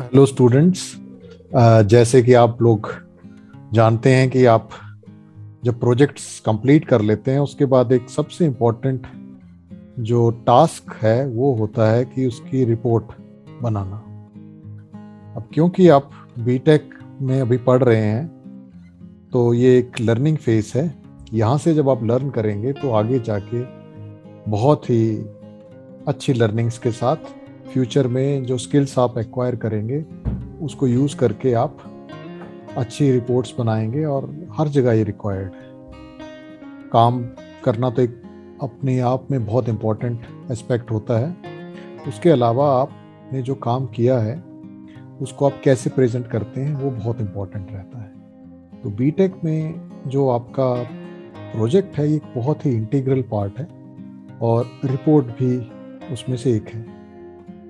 Hello students. जैसे कि आप लोग जानते हैं कि आप जब प्रोजेक्ट्स कंप्लीट कर लेते हैं उसके बाद एक सबसे इम्पोर्टेंट जो टास्क है वो होता है कि उसकी रिपोर्ट बनाना। अब क्योंकि आप बीटेक में अभी पढ़ रहे हैं तो ये एक लर्निंग फेज है। यहाँ से जब आप लर्न करेंगे तो आगे जाके बहुत ही अच्छी लर्निंग्स के साथ फ्यूचर में जो स्किल्स आप एक्वायर करेंगे उसको यूज़ करके आप अच्छी रिपोर्ट्स बनाएंगे और हर जगह ये रिक्वायर्ड है। काम करना तो एक अपने आप में बहुत इम्पोर्टेंट एस्पेक्ट होता है। उसके अलावा आपने जो काम किया है उसको आप कैसे प्रेजेंट करते हैं वो बहुत इम्पोर्टेंट रहता है। तो बीटेक में जो आपका प्रोजेक्ट है ये एक बहुत ही इंटीग्रल पार्ट है और रिपोर्ट भी उसमें से एक है।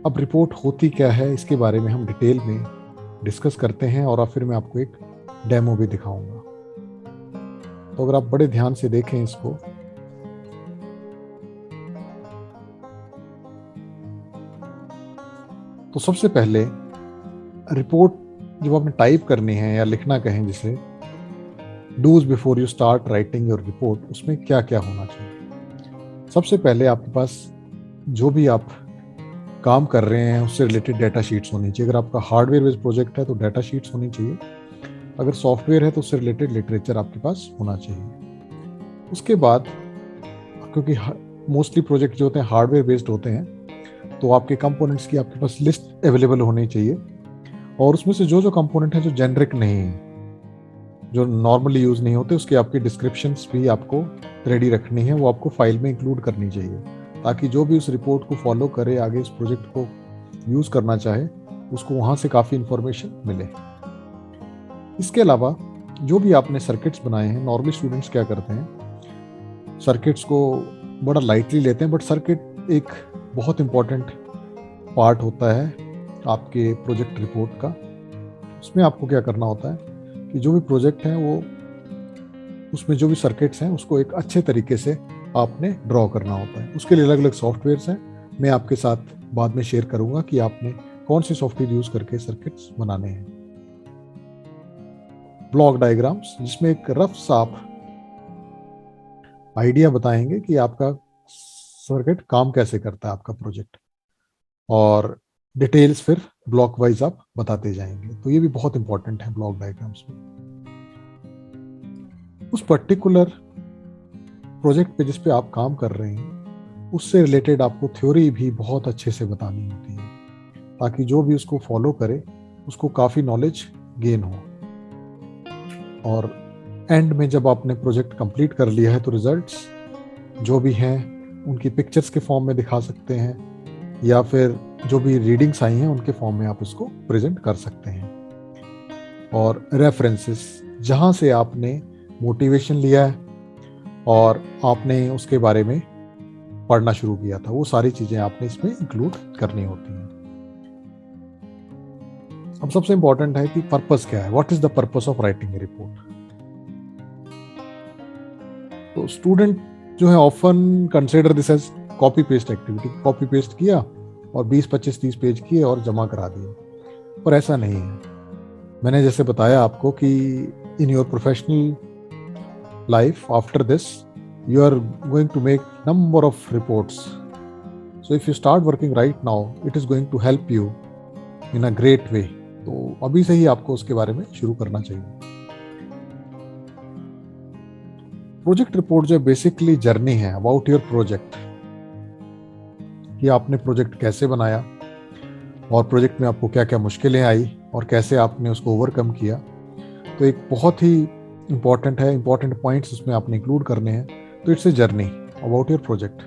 अब रिपोर्ट होती क्या है इसके बारे में हम डिटेल में डिस्कस करते हैं और फिर मैं आपको एक डेमो भी दिखाऊंगा। तो अगर आप बड़े ध्यान से देखें इसको तो सबसे पहले रिपोर्ट जब आपने टाइप करनी है या लिखना कहें जिसे do's before you start writing your report, उसमें क्या क्या होना चाहिए। सबसे पहले आपके पास जो भी आप काम कर रहे हैं उससे रिलेटेड डाटा शीट्स होनी चाहिए। अगर आपका हार्डवेयर बेस्ड प्रोजेक्ट है तो डाटा शीट्स होनी चाहिए। अगर सॉफ्टवेयर है तो उससे रिलेटेड लिटरेचर आपके पास होना चाहिए। उसके बाद क्योंकि मोस्टली प्रोजेक्ट जो होते हैं हार्डवेयर बेस्ड होते हैं तो आपके कंपोनेंट्स की आपके पास लिस्ट अवेलेबल होनी चाहिए और उसमें से जो जो कंपोनेंट है जो जेनरिक नहीं है, जो नॉर्मली यूज नहीं होते, उसकी आपकी डिस्क्रिप्शंस भी आपको रेडी रखनी है। वो आपको फाइल में इंक्लूड करनी चाहिए ताकि जो भी उस रिपोर्ट को फॉलो करे, आगे इस प्रोजेक्ट को यूज करना चाहे, उसको वहां से काफी इंफॉर्मेशन मिले। इसके अलावा जो भी आपने सर्किट्स बनाए हैं, नॉर्मली स्टूडेंट्स क्या करते हैं सर्किट्स को बड़ा लाइटली लेते हैं, बट सर्किट एक बहुत इंपॉर्टेंट पार्ट होता है आपके प्रोजेक्ट रिपोर्ट का। उसमें आपको क्या करना होता है कि जो भी प्रोजेक्ट है वो उसमें जो भी सर्किट्स हैं उसको एक अच्छे तरीके से आपने ड्रॉ करना होता है। उसके लिए अलग अलग सॉफ्टवेयर्स हैं, मैं आपके साथ बाद में शेयर करूंगा कि आपने कौन से सॉफ्टवेयर यूज करके सर्किट्स बनाने हैं। ब्लॉक डायग्राम्स जिसमें एक रफ साफ आइडिया बताएंगे कि आपका सर्किट काम कैसे करता है आपका प्रोजेक्ट, और डिटेल्स फिर ब्लॉक वाइज आप बताते जाएंगे। तो ये भी बहुत इंपॉर्टेंट है ब्लॉक डायग्राम्स में। उस पर्टिकुलर प्रोजेक्ट पे जिस पे आप काम कर रहे हैं उससे रिलेटेड आपको थ्योरी भी बहुत अच्छे से बतानी होती है ताकि जो भी उसको फॉलो करे उसको काफ़ी नॉलेज गेन हो। और एंड में जब आपने प्रोजेक्ट कंप्लीट कर लिया है तो रिजल्ट्स जो भी हैं उनकी पिक्चर्स के फॉर्म में दिखा सकते हैं या फिर जो भी रीडिंग्स आई हैं उनके फॉर्म में आप इसको प्रेजेंट कर सकते हैं। और रेफरेंसेस जहाँ से आपने मोटिवेशन लिया है और आपने उसके बारे में पढ़ना शुरू किया था, वो सारी चीज़ें आपने इसमें इंक्लूड करनी होती हैं। अब सबसे इंपॉर्टेंट है कि पर्पस क्या है, what is the purpose of writing a report. तो स्टूडेंट जो है often consider this as copy paste activity, copy paste किया और 20 25 30 पेज किए और जमा करा दिए, पर ऐसा नहीं है। मैंने जैसे बताया आपको कि in your professional life after this you are going to make number of reports. So if you start working right now it is going to help you in a great way. तो अभी से ही आपको उसके बारे में शुरू करना चाहिए। प्रोजेक्ट रिपोर्ट जो बेसिकली जर्नी है अबाउट योर प्रोजेक्ट, कि आपने प्रोजेक्ट कैसे बनाया और प्रोजेक्ट में आपको क्या क्या मुश्किलें आई और कैसे आपने उसको ओवरकम किया। तो एक बहुत ही इंपॉर्टेंट है, इंपॉर्टेंट पॉइंट्स उसमें आपने इंक्लूड करने हैं। तो it's a journey about your project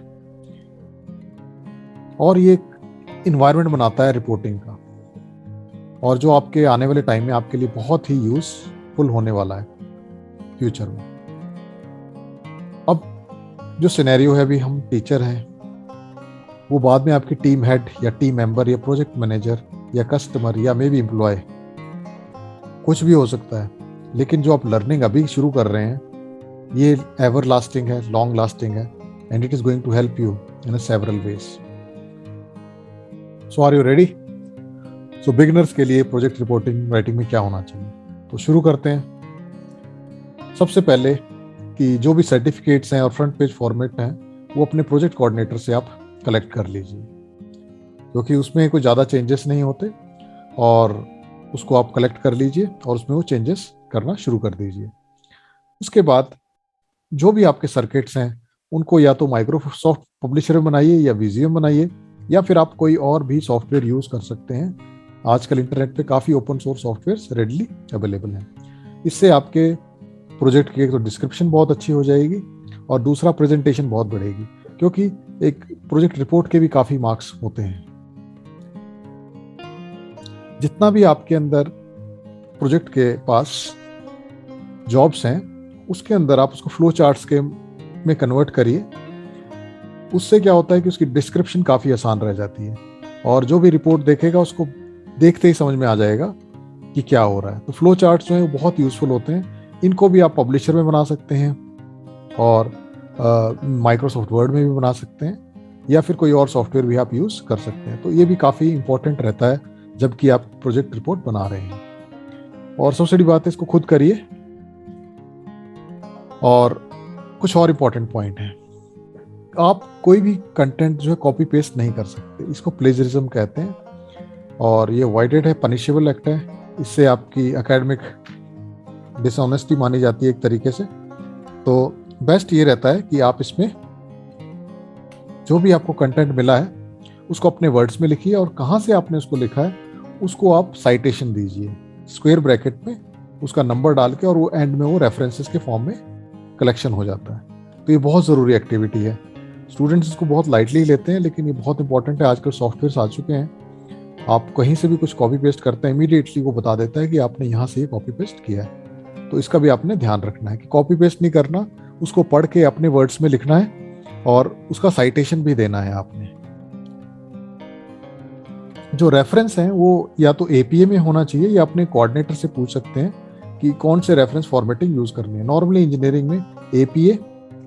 और ये एक इन्वायरमेंट बनाता है रिपोर्टिंग का, और जो आपके आने वाले टाइम में आपके लिए बहुत ही यूजफुल होने वाला है फ्यूचर में। अब जो सिनेरियो है, अभी हम टीचर हैं, वो बाद में आपकी टीम हेड या टीम मेंबर या प्रोजेक्ट मैनेजर या कस्टमर या मे बी एम्प्लॉय कुछ भी हो सकता है, लेकिन जो आप लर्निंग अभी शुरू कर रहे हैं ये एवर लास्टिंग है, लॉन्ग लास्टिंग है, and it is going to help you in several ways. So are you ready? So beginners के लिए प्रोजेक्ट रिपोर्टिंग राइटिंग में क्या होना चाहिए, तो शुरू करते हैं। सबसे पहले कि जो भी सर्टिफिकेट्स हैं और फ्रंट पेज फॉर्मेट हैं वो अपने प्रोजेक्ट कोऑर्डिनेटर से आप कलेक्ट कर लीजिए, क्योंकि उसमें कोई ज़्यादा चेंजेस नहीं होते, और उसको आप कलेक्ट कर लीजिए और उसमें वो चेंजेस करना शुरू कर दीजिए। उसके बाद जो भी आपके सर्किट्स हैं उनको या तो माइक्रोसॉफ्ट पब्लिशर में बनाइए या वीजीएम बनाइए, या फिर आप कोई और भी सॉफ्टवेयर यूज़ कर सकते हैं। आजकल इंटरनेट पे काफ़ी open source software readily available हैं। इससे आपके प्रोजेक्ट की एक तो डिस्क्रिप्शन बहुत अच्छी हो जाएगी और दूसरा प्रेजेंटेशन बहुत बढ़ेगी, क्योंकि एक प्रोजेक्ट रिपोर्ट के भी काफ़ी मार्क्स होते हैं। जितना भी आपके अंदर प्रोजेक्ट के पास जॉब्स हैं उसके अंदर आप उसको फ्लो चार्ट्स के में कन्वर्ट करिए। उससे क्या होता है कि उसकी डिस्क्रिप्शन काफ़ी आसान रह जाती है, और जो भी रिपोर्ट देखेगा उसको देखते ही समझ में आ जाएगा कि क्या हो रहा है। तो फ्लो चार्ट्स जो हैं वो बहुत यूज़फुल होते हैं। इनको भी आप पब्लिशर में बना सकते हैं और माइक्रोसॉफ्ट वर्ड में भी बना सकते हैं, या फिर कोई और सॉफ्टवेयर भी आप यूज़ कर सकते हैं। तो ये भी काफ़ी इंपॉर्टेंट रहता है जबकि आप प्रोजेक्ट रिपोर्ट बना रहे हैं। और सबसे बड़ी बात है, इसको खुद करिए। और कुछ और इम्पोर्टेंट पॉइंट है, आप कोई भी कंटेंट जो है कॉपी पेस्ट नहीं कर सकते। इसको प्लेजरिज्म कहते हैं और ये वाइडेड है, पनिशेबल एक्ट है। इससे आपकी एकेडमिक डिसऑनेस्टी मानी जाती है एक तरीके से। तो बेस्ट ये रहता है कि आप इसमें जो भी आपको कंटेंट मिला है उसको अपने वर्ड्स में लिखिए, और कहाँ से आपने उसको लिखा है उसको आप साइटेशन दीजिए स्क्वायर ब्रैकेट में, उसका नंबर डाल के, और वो एंड में वो रेफरेंसेस के फॉर्म में कलेक्शन हो जाता है। तो ये बहुत ज़रूरी एक्टिविटी है। स्टूडेंट्स इसको बहुत लाइटली लेते हैं, लेकिन ये बहुत इंपॉर्टेंट है। आजकल सॉफ्टवेयर आ चुके हैं, आप कहीं से भी कुछ कॉपी पेस्ट करते हैं इमीडिएटली वो बता देता है कि आपने यहाँ से ये कॉपी पेस्ट किया है। तो इसका भी आपने ध्यान रखना है कि कॉपी पेस्ट नहीं करना, उसको पढ़ के अपने वर्ड्स में लिखना है और उसका साइटेशन भी देना है आपने। जो रेफरेंस हैं वो या तो एपीए में होना चाहिए, या अपने कोऑर्डिनेटर से पूछ सकते हैं कि कौन से रेफरेंस फॉर्मेटिंग यूज़ करनी है। नॉर्मली इंजीनियरिंग में एपीए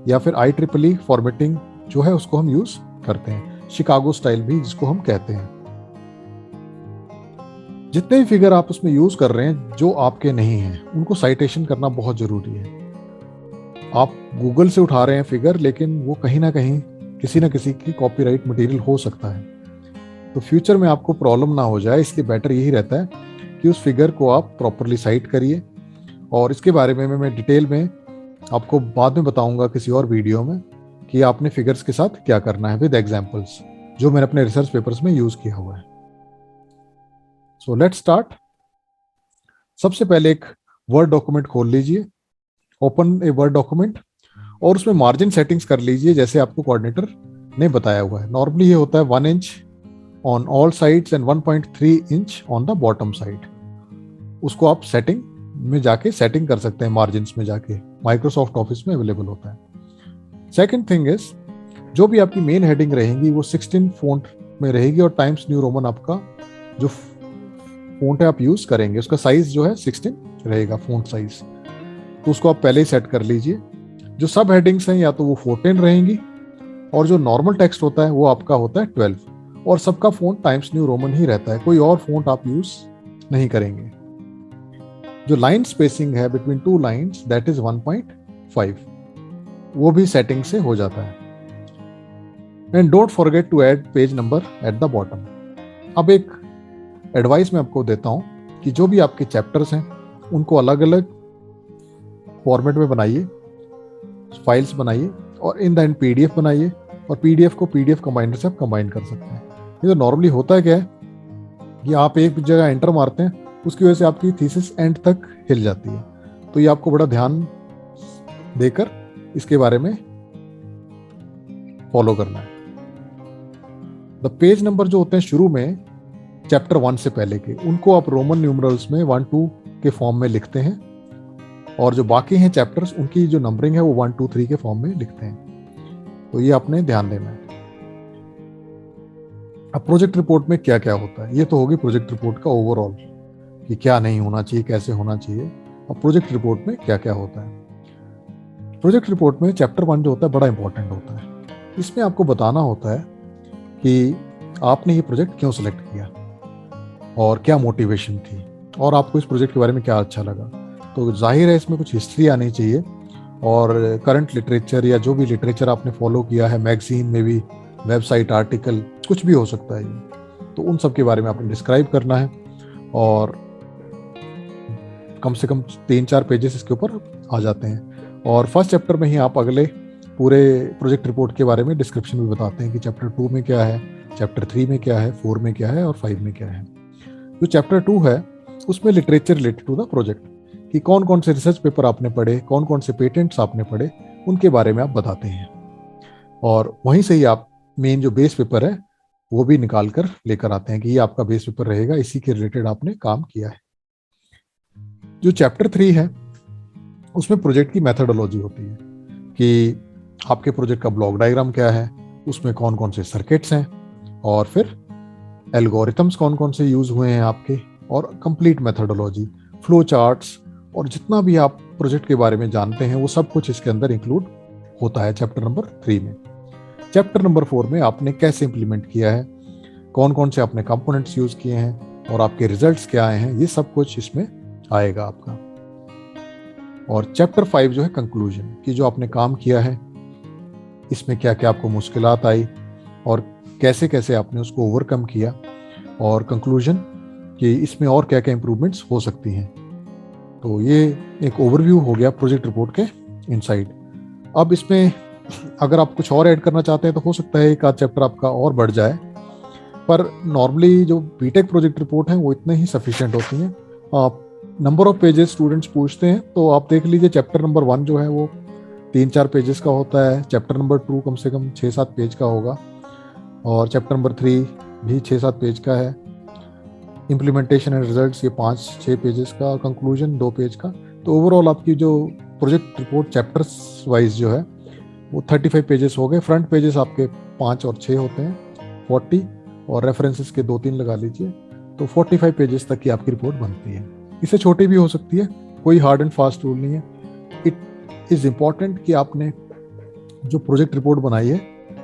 या फिर IEEE फॉर्मेटिंग जो है उसको हम यूज़ करते हैं, शिकागो स्टाइल भी जिसको हम कहते हैं। जितने भी फिगर आप उसमें यूज़ कर रहे हैं जो आपके नहीं हैं उनको साइटेशन करना बहुत ज़रूरी है। आप गूगल से उठा रहे हैं फिगर, लेकिन वो कहीं ना कहीं किसी ना किसी की कॉपीराइट मटेरियल हो सकता है। तो फ्यूचर में आपको प्रॉब्लम ना हो जाए, इसलिए बेटर यही रहता है कि उस फिगर को आप प्रॉपरली साइट करिए। और इसके बारे में मैं डिटेल में आपको बाद में बताऊंगा किसी और वीडियो में कि आपने फिगर्स के साथ क्या करना है विद एग्जांपल्स, जो मैंने अपने रिसर्च पेपर्स में यूज़ किया हुआ है। So let's start. सबसे पहले एक वर्ड डॉक्यूमेंट खोल लीजिए, ओपन ए वर्ड डॉक्यूमेंट, और उसमें मार्जिन सेटिंग्स कर लीजिए जैसे आपको कोऑर्डिनेटर ने बताया हुआ है। नॉर्मली ये होता है 1 inch on all sides and 1.3 inch on the bottom side. उसको आप सेटिंग में जाके सेटिंग कर सकते हैं, मार्जिन में जाके, माइक्रोसॉफ्ट ऑफिस में अवेलेबल होता है। सेकेंड थिंग इज, जो भी आपकी मेन हेडिंग रहेंगी वो 16 फॉन्ट में रहेगी, और टाइम्स न्यू रोमन आपका जो फॉन्ट है आप यूज करेंगे उसका साइज जो है 16 रहेगा, फॉन्ट साइज। तो उसको आप पहले ही सेट कर लीजिए। जो सब हेडिंग्स हैं या तो वो 14 रहेंगी, और जो नॉर्मल टेक्स्ट होता है वो आपका होता है 12, और सबका फॉन्ट टाइम्स न्यू रोमन ही रहता है, कोई और फॉन्ट आप यूज नहीं करेंगे। जो लाइन स्पेसिंग है बिटवीन 2 लाइंस दैट इज 1.5, वो भी सेटिंग से हो जाता है। And don't forget to add page number at the bottom. अब एक एडवाइस मैं आपको देता हूं कि जो भी आपके चैप्टर्स हैं उनको अलग अलग फॉर्मेट में बनाइए, फाइल्स बनाइए, और इन द एंड पीडीएफ बनाइए, और पीडीएफ को पीडीएफ कंबाइनर से आप कंबाइन कर सकते हैं। ये तो नॉर्मली होता क्या है कि आप एक जगह एंटर मारते हैं, उसकी वजह से आपकी थीसिस एंड तक हिल जाती है। तो ये आपको बड़ा ध्यान देकर इसके बारे में फॉलो करना है। द पेज नंबर जो होते हैं शुरू में चैप्टर 1 से पहले के, उनको आप रोमन न्यूमरल्स में 1-2 के फॉर्म में लिखते हैं, और जो बाकी हैं चैप्टर्स उनकी जो नंबरिंग है वो 1-2-3 के फॉर्म में लिखते हैं। तो ये आपने ध्यान देना है। अब प्रोजेक्ट रिपोर्ट में क्या क्या होता है, ये तो होगी प्रोजेक्ट रिपोर्ट का ओवरऑल कि क्या नहीं होना चाहिए, कैसे होना चाहिए। अब प्रोजेक्ट रिपोर्ट में क्या क्या होता है। प्रोजेक्ट रिपोर्ट में चैप्टर 1 जो होता है बड़ा इंपॉर्टेंट होता है। इसमें आपको बताना होता है कि आपने ये प्रोजेक्ट क्यों सिलेक्ट किया, और क्या मोटिवेशन थी, और आपको इस प्रोजेक्ट के बारे में क्या अच्छा लगा। तो जाहिर है इसमें कुछ हिस्ट्री आनी चाहिए, और करंट लिटरेचर या जो भी लिटरेचर आपने फॉलो किया है, मैगजीन में भी, वेबसाइट, आर्टिकल, कुछ भी हो सकता है ये, तो उन सब के बारे में आपने डिस्क्राइब करना है। और कम से कम 3-4 पेजेस इसके ऊपर आ जाते हैं। और फर्स्ट चैप्टर में ही आप अगले पूरे प्रोजेक्ट रिपोर्ट के बारे में डिस्क्रिप्शन भी बताते हैं कि चैप्टर 2 में क्या है, चैप्टर 3 में क्या है, 4 में क्या है और 5 में क्या है। जो चैप्टर 2 है उसमें literature related to the project, कि कौन कौन से रिसर्च पेपर आपने पढ़े, कौन कौन से पेटेंट्स आपने पढ़े, उनके बारे में आप बताते हैं। और वहीं से ही आप मेन जो बेस पेपर है वो भी निकाल कर लेकर आते हैं कि ये आपका बेस पेपर रहेगा, इसी के रिलेटेड आपने काम किया है। जो चैप्टर 3 है उसमें प्रोजेक्ट की मेथोडोलॉजी होती है कि आपके प्रोजेक्ट का ब्लॉक डायग्राम क्या है, उसमें कौन कौन से सर्किट्स हैं, और फिर एल्गोरिथम्स कौन कौन से यूज हुए हैं आपके, और कंप्लीट मेथोडोलॉजी, फ्लो चार्ट्स, और जितना भी आप प्रोजेक्ट के बारे में जानते हैं वो सब कुछ इसके अंदर इंक्लूड होता है चैप्टर नंबर 3 में। चैप्टर नंबर 4 में आपने कैसे इंप्लीमेंट किया है, कौन कौन से आपने कंपोनेंट्स यूज किए हैं, और आपके रिजल्ट्स क्या आए हैं, ये सब कुछ इसमें आएगा आपका। और चैप्टर 5 जो है कंक्लूजन, कि जो आपने काम किया है इसमें क्या क्या आपको मुश्किलात आई और कैसे कैसे आपने उसको ओवरकम किया, और कंक्लूजन कि इसमें और क्या क्या इंप्रूवमेंट्स हो सकती हैं। तो ये एक ओवरव्यू हो गया प्रोजेक्ट रिपोर्ट के इनसाइड। अब इसमें अगर आप कुछ और ऐड करना चाहते हैं तो हो सकता है एक आध चैप्टर आपका और बढ़ जाए, पर नॉर्मली जो बीटेक प्रोजेक्ट रिपोर्ट है वो इतने ही सफिशिएंट होती हैं। आप नंबर ऑफ पेजेस स्टूडेंट्स पूछते हैं तो आप देख लीजिए, चैप्टर नंबर 1 जो है वो 3-4 पेजेस का होता है, चैप्टर नंबर 2 कम से कम 6-7 पेज का होगा, और चैप्टर नंबर 3 भी 6-7 पेज का है। इम्प्लीमेंटेशन एंड रिजल्ट्स ये 5-6 पेजेस का, कंक्लूजन 2 पेज का। तो ओवरऑल आपकी जो प्रोजेक्ट रिपोर्ट चैप्टर्स वाइज जो है वो 35 पेजेस हो गए। फ्रंट पेजेस आपके 5 और 6 होते हैं 40, और रेफरेंसेस के 2-3 लगा लीजिए, तो 45 पेजेस तक की आपकी रिपोर्ट बनती है। इससे छोटी भी हो सकती है, कोई हार्ड एंड फास्ट रूल नहीं है। इट इज़ इम्पॉर्टेंट कि आपने जो प्रोजेक्ट रिपोर्ट बनाई है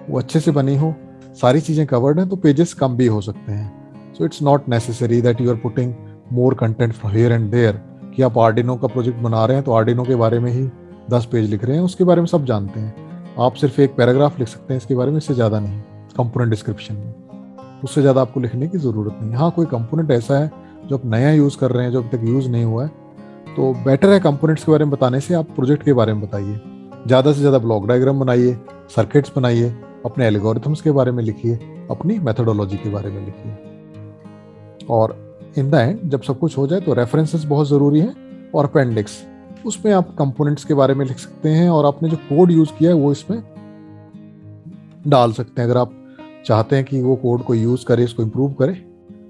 वो अच्छे से बनी हो, सारी चीज़ें कवर्ड हैं, तो पेजेस कम भी हो सकते हैं। So it's not necessary that you are putting more content from here and there, कि आप आर्डिनो का प्रोजेक्ट बना रहे हैं तो आर्डिनो के बारे में ही 10 पेज लिख रहे हैं, उसके बारे में सब जानते हैं। आप सिर्फ एक पैराग्राफ लिख सकते हैं इसके बारे में, इससे ज़्यादा नहीं, कंपोनेंट डिस्क्रिप्शन में, उससे ज़्यादा आपको लिखने की ज़रूरत नहीं। हाँ, कोई कंपोनेंट ऐसा है जो आप नया यूज़ कर रहे हैं, जो अभी तक यूज़ नहीं हुआ है, तो बेटर है कंपोनेंट्स के बारे में बताने से आप प्रोजेक्ट के बारे में बताइए। ज़्यादा से ज़्यादा ब्लॉक डायग्राम बनाइए, सर्किट्स बनाइए, अपने एल्गोरिथम्स के बारे में लिखिए, अपनी मेथोडोलॉजी के बारे में लिखिए। और इन द एंड जब सब कुछ हो जाए तो रेफरेंसेस बहुत ज़रूरी है, और अपेंडिक्स, उसमें आप कंपोनेंट्स के बारे में लिख सकते हैं, और आपने जो कोड यूज़ किया है वो इसमें डाल सकते हैं। अगर आप चाहते हैं कि वो कोड को यूज़ करे, इसको इम्प्रूव करे,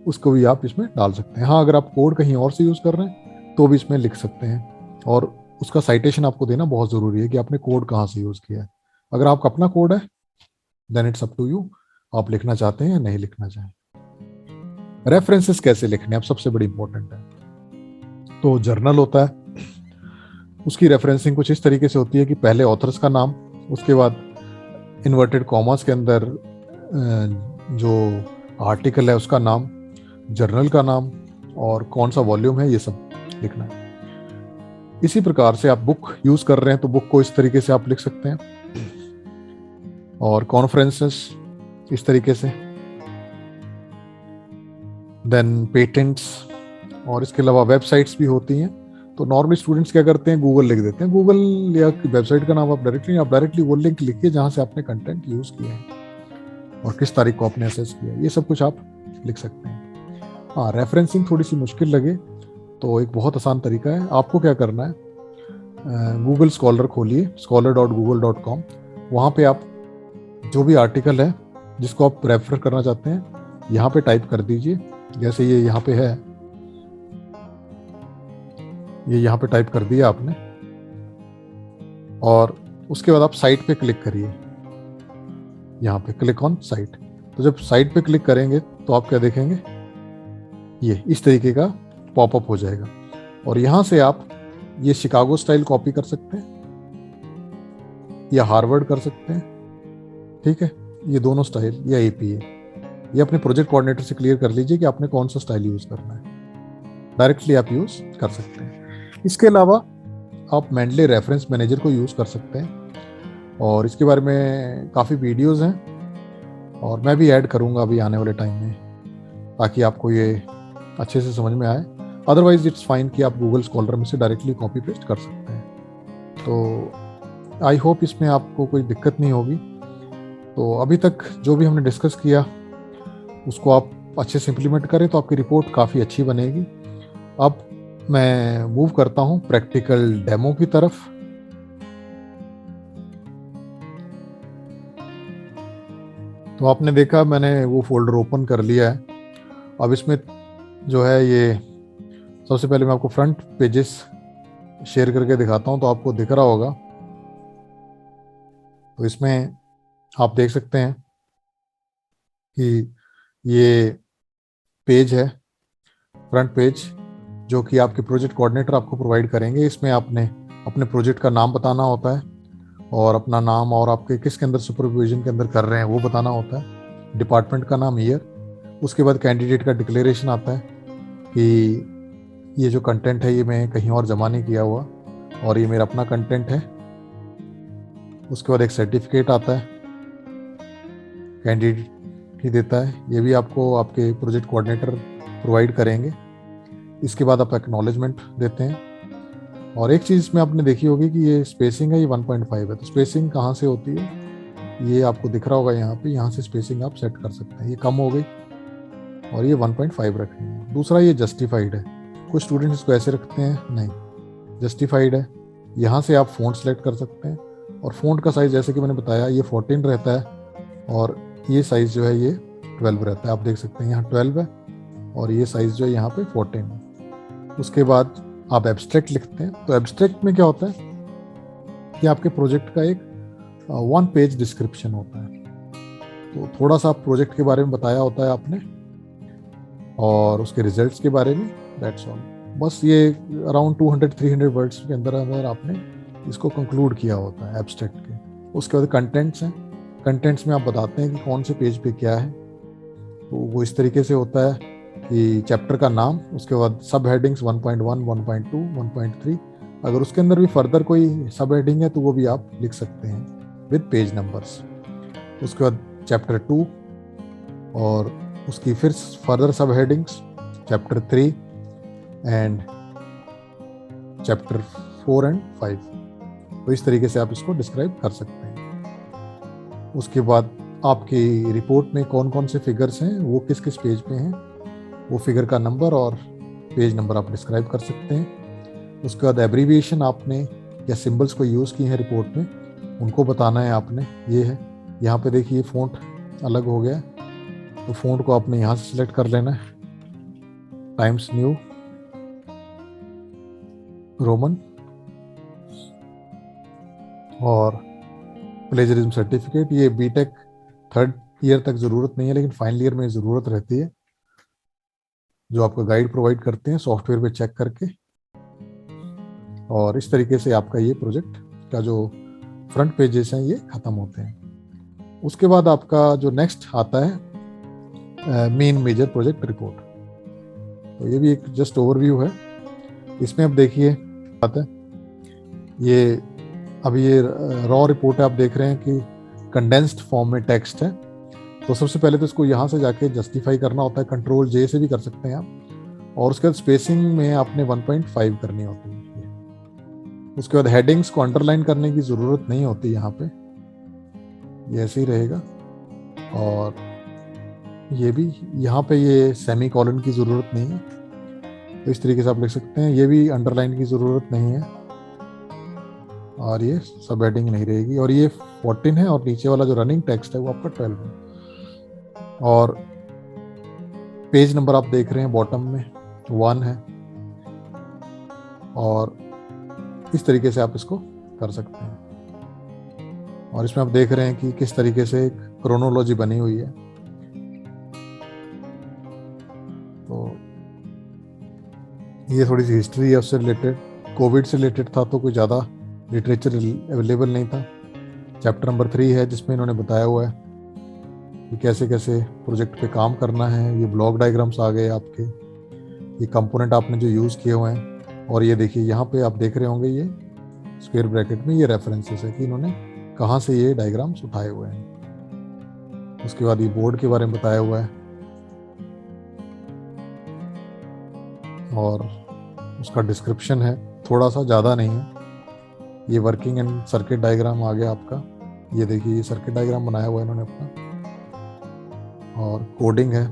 उसको भी आप इसमें डाल सकते हैं। हाँ, अगर आप कोड कहीं और से यूज़ कर रहे हैं तो भी इसमें लिख सकते हैं, और उसका साइटेशन आपको देना बहुत ज़रूरी है कि आपने कोड कहाँ से यूज़ किया है। अगर आपका अपना कोड है then it's up to you, आप लिखना चाहते हैं या नहीं लिखना चाहें। रेफरेंसेस कैसे लिखने हैं अब सबसे बड़ी इंपॉर्टेंट है। तो जर्नल होता है, उसकी रेफरेंसिंग कुछ इस तरीके से होती है कि पहले ऑथर्स का नाम, उसके बाद इन्वर्टेड कॉमास के अंदर जो आर्टिकल है उसका नाम, जर्नल का नाम, और कौन सा वॉल्यूम है, ये सब लिखना है। इसी प्रकार से आप बुक यूज कर रहे हैं तो बुक को इस तरीके से आप लिख सकते हैं, और कॉन्फ्रेंसेस इस तरीके से, देन पेटेंट्स, और इसके अलावा वेबसाइट्स भी होती हैं। तो नॉर्मली स्टूडेंट्स क्या करते हैं, गूगल लिख देते हैं, गूगल या वेबसाइट का नाम आप डायरेक्टली वो लिंक लिखिए जहाँ से आपने कंटेंट यूज किया है और किस तारीख को आपने असेस किया, ये सब कुछ आप लिख सकते हैं। हाँ, रेफरेंसिंग थोड़ी सी मुश्किल लगे तो एक बहुत आसान तरीका है, आपको क्या करना है, गूगल स्कॉलर खोलिए, scholar.google.com, वहाँ पे आप जो भी आर्टिकल है जिसको आप रेफर करना चाहते हैं यहाँ पे टाइप कर दीजिए। जैसे ये यहाँ पे है, ये यहाँ पे टाइप कर दिया आपने, और उसके बाद आप साइट पे क्लिक करिए, यहाँ पे क्लिक ऑन साइट। तो जब साइट पे क्लिक करेंगे तो आप क्या देखेंगे, ये इस तरीके का पॉपअप हो जाएगा, और यहाँ से आप ये शिकागो स्टाइल कॉपी कर सकते हैं या हार्वर्ड कर सकते हैं, ठीक है, ये दोनों स्टाइल, या एपीए, ये अपने प्रोजेक्ट कोऑर्डिनेटर से क्लियर कर लीजिए कि आपने कौन सा स्टाइल यूज़ करना है, डायरेक्टली आप यूज़ कर सकते हैं। इसके अलावा आप मेंडले रेफरेंस मैनेजर को यूज़ कर सकते हैं, और इसके बारे में काफ़ी वीडियोज़ हैं और मैं भी ऐड करूँगा अभी आने वाले टाइम में, ताकि आपको ये अच्छे से समझ में आए। अदरवाइज इट्स फाइन कि आप गूगल स्कॉलर में से डायरेक्टली कॉपी पेस्ट कर सकते हैं। तो आई होप इसमें आपको कोई दिक्कत नहीं होगी। तो अभी तक जो भी हमने डिस्कस किया उसको आप अच्छे से इम्प्लीमेंट करें तो आपकी रिपोर्ट काफ़ी अच्छी बनेगी। अब मैं मूव करता हूँ प्रैक्टिकल डेमो की तरफ। तो आपने देखा मैंने वो फोल्डर ओपन कर लिया है। अब इसमें जो है ये सबसे पहले मैं आपको फ्रंट पेजेस शेयर करके दिखाता हूँ तो आपको दिख रहा होगा। तो इसमें आप देख सकते हैं कि ये पेज है, फ्रंट पेज, जो कि आपके प्रोजेक्ट कोऑर्डिनेटर आपको प्रोवाइड करेंगे। इसमें आपने अपने प्रोजेक्ट का नाम बताना होता है और अपना नाम और आपके किसके अंदर सुपरविजन के अंदर कर रहे हैं वो बताना होता है, डिपार्टमेंट का नाम, ईयर। उसके बाद कैंडिडेट का डिक्लेरेशन आता है कि ये जो कंटेंट है ये मैं कहीं और जमा नहीं किया हुआ और ये मेरा अपना कंटेंट है। उसके बाद एक सर्टिफिकेट आता है, कैंडिडेट ही देता है, ये भी आपको आपके प्रोजेक्ट कोऑर्डिनेटर प्रोवाइड करेंगे। इसके बाद आप एक्नॉलेजमेंट देते हैं। और एक चीज़ इसमें आपने देखी होगी कि ये स्पेसिंग है, ये 1.5 है। तो स्पेसिंग कहाँ से होती है ये आपको दिख रहा होगा यहाँ पे, यहाँ से स्पेसिंग आप सेट कर सकते हैं। ये कम हो गई और ये 1.5 रखेंगे। दूसरा ये जस्टिफाइड है, कुछ स्टूडेंट्स इसको ऐसे रखते हैं, नहीं, जस्टिफाइड है। यहाँ से आप फ़ॉन्ट सेलेक्ट कर सकते हैं और फ़ॉन्ट का साइज़ जैसे कि मैंने बताया ये 14 रहता है और ये साइज़ जो है ये 12 रहता है। आप देख सकते हैं यहाँ 12 है और ये साइज़ जो है यहाँ पे 14 है। उसके बाद आप एब्स्ट्रैक्ट लिखते हैं। तो एब्स्ट्रैक्ट में क्या होता है कि आपके प्रोजेक्ट का एक 1 पेज डिस्क्रिप्शन होता है। तो थोड़ा सा प्रोजेक्ट के बारे में बताया होता है आपने और उसके रिजल्ट्स के बारे में, दैट्स ऑल। बस ये अराउंड 200-300 वर्ड्स के अंदर अंदर आपने इसको कंक्लूड किया होता है एब्स्ट्रैक्ट के। उसके बाद कंटेंट्स हैं, कंटेंट्स में आप बताते हैं कि कौन से पेज पे क्या है। तो वो इस तरीके से होता है कि चैप्टर का नाम, उसके बाद सब हेडिंग्स 1.1, 1.2, 1.3। अगर उसके अंदर भी फर्दर कोई सब हेडिंग है तो वो भी आप लिख सकते हैं विद पेज नंबर्स। उसके बाद चैप्टर 2 और उसकी फिर फर्दर सब headings, chapter 3 and chapter 4 and 5। तो इस तरीके से आप इसको डिस्क्राइब कर सकते हैं। उसके बाद आपकी रिपोर्ट में कौन कौन से फिगर्स हैं, वो किस किस पेज पे हैं, वो फिगर का नंबर और पेज नंबर आप डिस्क्राइब कर सकते हैं। उसके बाद एब्रीविएशन आपने या सिंबल्स को यूज़ किए हैं रिपोर्ट में, उनको बताना है आपने। ये है, यहाँ पे देखिए फ़ॉन्ट अलग हो गया, तो फ़ॉन्ट को आपने यहाँ से सिलेक्ट कर लेना है, टाइम्स न्यू रोमन। और प्लेजरिज्म सर्टिफिकेट, ये बीटेक 3rd ईयर तक ज़रूरत नहीं है, लेकिन फाइनल ईयर में ज़रूरत रहती है, जो आपको गाइड प्रोवाइड करते हैं सॉफ्टवेयर पे चेक करके। और इस तरीके से आपका ये प्रोजेक्ट का जो फ्रंट पेजेस हैं ये ख़त्म होते हैं। उसके बाद आपका जो नेक्स्ट आता है मेन मेजर प्रोजेक्ट रिपोर्ट। तो ये भी एक जस्ट ओवरव्यू है। इसमें अब देखिए बात है, ये अभी ये रॉ रिपोर्ट है, आप देख रहे हैं कि कंडेंस्ड फॉर्म में टेक्स्ट है। तो सबसे पहले तो इसको यहाँ से जाके जस्टिफाई करना होता है, कंट्रोल जे से भी कर सकते हैं आप। और उसके बाद स्पेसिंग में आपने 1.5 करनी होती है। उसके बाद हेडिंग्स को अंडरलाइन करने की ज़रूरत नहीं होती, यहाँ पे ये ऐसे ही रहेगा। और ये भी यहाँ पे ये सेमी कॉलन की ज़रूरत नहीं है, तो इस तरीके से आप लिख सकते हैं। ये भी अंडरलाइन की ज़रूरत नहीं है और ये सब हेडिंग नहीं रहेगी। और ये 14 है और नीचे वाला जो रनिंग टेक्स्ट है वो आपका 12 है। और पेज नंबर आप देख रहे हैं बॉटम में 1 है। और इस तरीके से आप इसको कर सकते हैं। और इसमें आप देख रहे हैं कि किस तरीके से एक क्रोनोलॉजी बनी हुई है। तो ये थोड़ी सी हिस्ट्री है उससे रिलेटेड। कोविड से रिलेटेड था तो कोई ज़्यादा लिटरेचर अवेलेबल नहीं था। चैप्टर नंबर 3 है जिसमें इन्होंने बताया हुआ है कि कैसे कैसे प्रोजेक्ट पे काम करना है। ये ब्लॉक डायग्राम्स आ गए आपके, ये कंपोनेंट आपने जो यूज़ किए हुए हैं। और ये देखिए यहाँ पे आप देख रहे होंगे ये स्क्वायर ब्रैकेट में ये रेफरेंसेस है कि इन्होंने कहाँ से ये डायग्राम्स उठाए हुए हैं। उसके बाद ये बोर्ड के बारे में बताया हुआ है और उसका डिस्क्रिप्शन है, थोड़ा सा, ज़्यादा नहीं है। ये वर्किंग एंड सर्किट डायग्राम आ गया आपका। ये देखिए ये सर्किट डायग्राम बनाया हुआ है इन्होंने अपना, और कोडिंग है।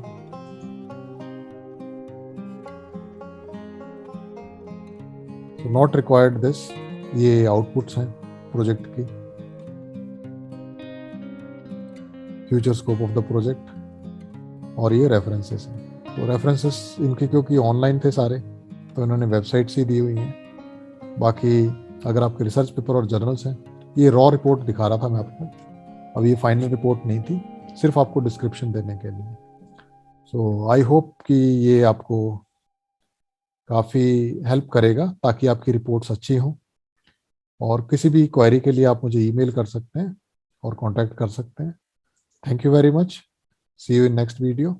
तो नॉट रिक्वायर्ड दिस, ये आउटपुट्स हैं प्रोजेक्ट की, future scope of the project, और ये रेफरेंसेस हैं। तो रेफरेंसेस इनके क्योंकि ऑनलाइन थे सारे, तो इन्होंने वेबसाइट्स ही दी हुई हैं। बाकी अगर आपके रिसर्च पेपर और जर्नल्स हैं, ये रॉ रिपोर्ट दिखा रहा था मैं आपको, अब ये फाइनल रिपोर्ट नहीं थी, सिर्फ आपको डिस्क्रिप्शन देने के लिए। सो आई होप कि ये आपको काफ़ी हेल्प करेगा ताकि आपकी रिपोर्ट्स अच्छी हों। और किसी भी क्वेरी के लिए आप मुझे ईमेल कर सकते हैं और कांटेक्ट कर सकते हैं। Thank you very much. See you in next video.